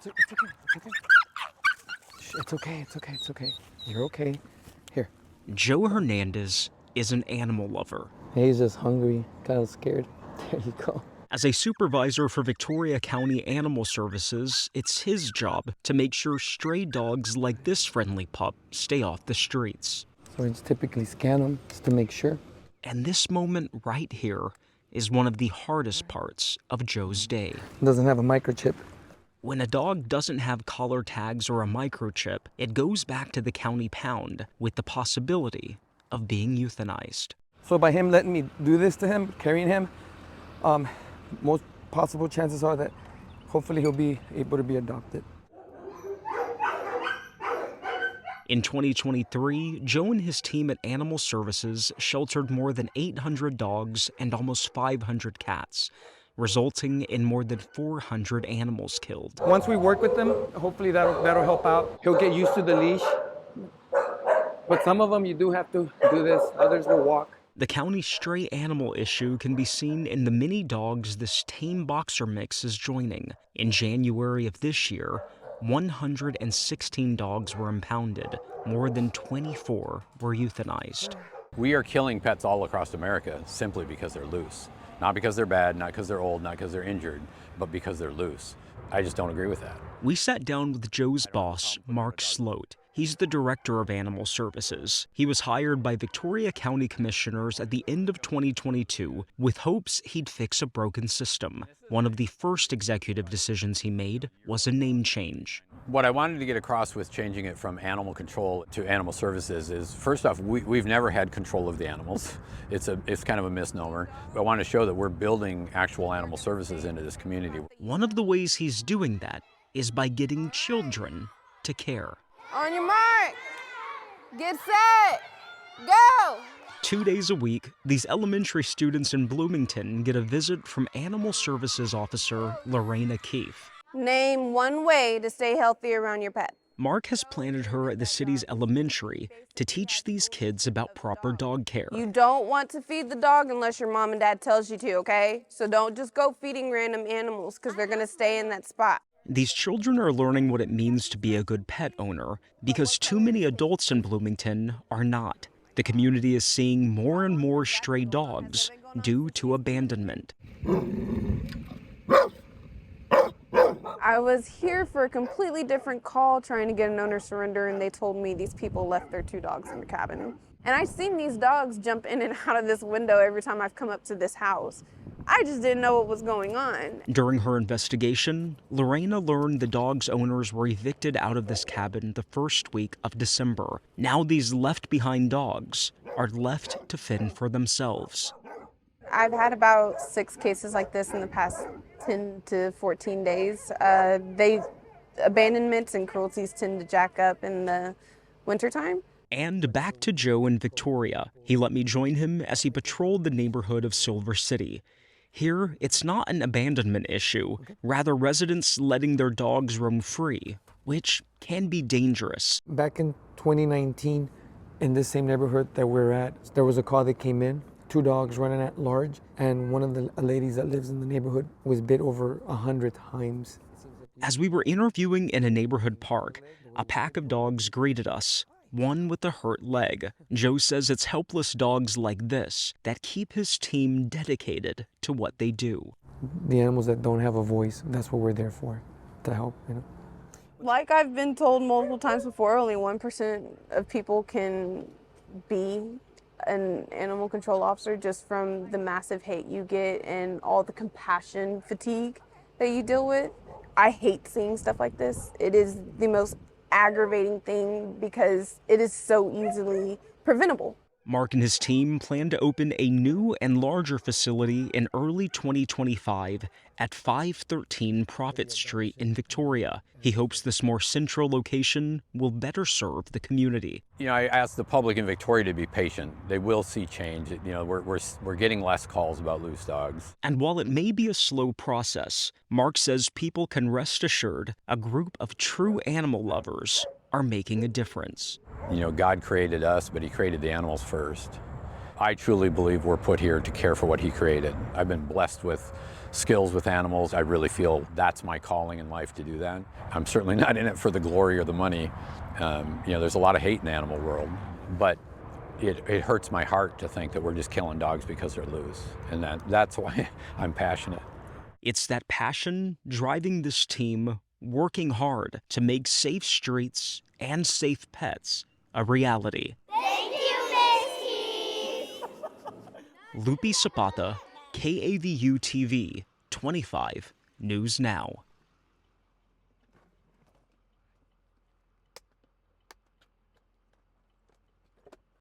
It's okay. It's okay. It's okay. It's okay. It's okay. You're okay. Here. Joe Hernandez is an animal lover. He's just hungry, kind of scared. There you go. As a supervisor for Victoria County Animal Services, it's his job to make sure stray dogs like this friendly pup stay off the streets. So we just typically scan them just to make sure. And this moment right here is one of the hardest parts of Joe's day. Doesn't have a microchip. When a dog doesn't have collar tags or a microchip, it goes back to the county pound with the possibility of being euthanized. So by him letting me do this to him, carrying him, most possible chances are that hopefully he'll be able to be adopted. In 2023, Joe and his team at Animal Services sheltered more than 800 dogs and almost 500 cats, resulting in more than 400 animals killed. Once we work with them, hopefully that'll help out. He'll get used to the leash. But some of them you do have to do this, others will walk. The county stray animal issue can be seen in the many dogs this tame boxer mix is joining. In January of this year, 116 dogs were impounded. More than 24 were euthanized. We are killing pets all across America simply because they're loose. Not because they're bad, not because they're old, not because they're injured, but because they're loose. I just don't agree with that. We sat down with Joe's boss, Mark Sloat. He's the director of Animal Services. He was hired by Victoria County Commissioners at the end of 2022 with hopes he'd fix a broken system. One of the first executive decisions he made was a name change. What I wanted to get across with changing it from animal control to animal services is, first off, we've never had control of the animals. It's kind of a misnomer. I want to show that we're building actual animal services into this community. One of the ways he's doing that is by getting children to care. On your mark, get set, go! 2 days a week, these elementary students in Bloomington get a visit from Animal Services Officer Lorena Keefe. Name one way to stay healthy around your pet. Mark has planted her at the city's elementary to teach these kids about proper dog care. You don't want to feed the dog unless your mom and dad tells you to, okay? So don't just go feeding random animals because they're gonna stay in that spot. These children are learning what it means to be a good pet owner because too many adults in Bloomington are not. The community is seeing more and more stray dogs due to abandonment. I was here for a completely different call trying to get an owner surrender, and they told me these people left their 2 dogs in the cabin. And I've seen these dogs jump in and out of this window every time I've come up to this house. I just didn't know what was going on. During her investigation, Lorena learned the dog's owners were evicted out of this cabin the first week of December. Now these left-behind dogs are left to fend for themselves. I've had about 6 cases like this in the past 10 to 14 days. Abandonments and cruelties tend to jack up in the wintertime. And back to Joe in Victoria. He let me join him as he patrolled the neighborhood of Silver City. Here, it's not an abandonment issue, rather residents letting their dogs roam free, which can be dangerous. Back in 2019, in this same neighborhood that we're at, there was a call that came in, 2 dogs running at large, and one of the ladies that lives in the neighborhood was bit over 100 times. As we were interviewing in a neighborhood park, a pack of dogs greeted us, one with a hurt leg. Joe says it's helpless dogs like this that keep his team dedicated to what they do. The animals that don't have a voice, that's what we're there for, to help, you know. Like I've been told multiple times before, only 1% of people can be an animal control officer just from the massive hate you get and all the compassion fatigue that you deal with. I hate seeing stuff like this. It is the most aggravating thing because it is so easily preventable. Mark and his team plan to open a new and larger facility in early 2025 at 513 Prophet Street in Victoria. He hopes this more central location will better serve the community. You know, I ask the public in Victoria to be patient. They will see change. You know, we're getting less calls about loose dogs. And while it may be a slow process, Mark says people can rest assured a group of true animal lovers are making a difference. You know, God created us, but he created the animals first. I truly believe we're put here to care for what he created. I've been blessed with skills with animals. I really feel that's my calling in life to do that. I'm certainly not in it for the glory or the money. There's a lot of hate in the animal world, but it hurts my heart to think that we're just killing dogs because they're loose, and that's why I'm passionate. It's that passion driving this team, working hard to make safe streets and safe pets a reality. Thank you, Miss Keith. Lupi Zapata, KAVU TV, 25 News Now.